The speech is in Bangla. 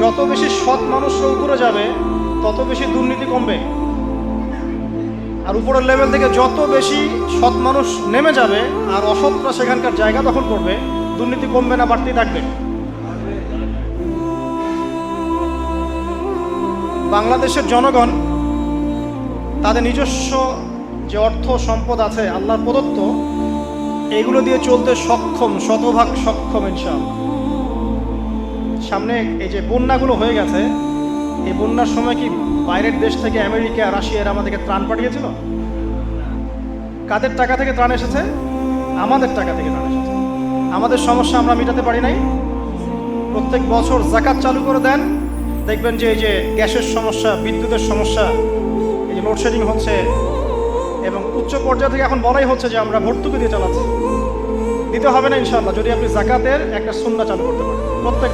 যত বেশি সৎ মানুষরা উপরে যাবে তত বেশি দুর্নীতি কমবে, আর উপরের লেভেল থেকে যত বেশি সৎ মানুষ নেমে যাবে আর অসৎরা সেখানকার জায়গা দখল করবে, দুর্নীতি কমবে না বাড়তেই থাকবে। বাংলাদেশের জনগণ তাদের নিজস্ব যে অর্থ সম্পদ আছে আল্লাহর প্রদত্ত, এগুলো দিয়ে চলতে সক্ষম, শতভাগ সক্ষম ইনশাআল্লাহ। সামনে এই যে বন্যাগুলো হয়ে গেছে, এই বন্যার সময় কি বাইরের দেশ থেকে আমেরিকা, রাশিয়ার আমাদেরকে ত্রাণ পাঠিয়েছিল? কাদের টাকা থেকে ত্রাণ এসেছে? আমাদের টাকা থেকে ত্রাণ এসেছে। আমাদের সমস্যা আমরা মেটাতে পারি নাই। প্রত্যেক বছর যাকাত চালু করে দেন, দেখবেন যে এই যে গ্যাসের সমস্যা, বিদ্যুতের সমস্যা, এই যে লোডশেডিং হচ্ছে, এবং উচ্চ পর্যায়ে থেকে এখন বলাই হচ্ছে যে আমরা ভর্তুকি দিয়ে চালাচ্ছি। দিতে হবে না ইনশাআল্লাহ, যদি আপনি যাকাতের একটা সুন্নাহ চালু করতে পারেন। প্রত্যেক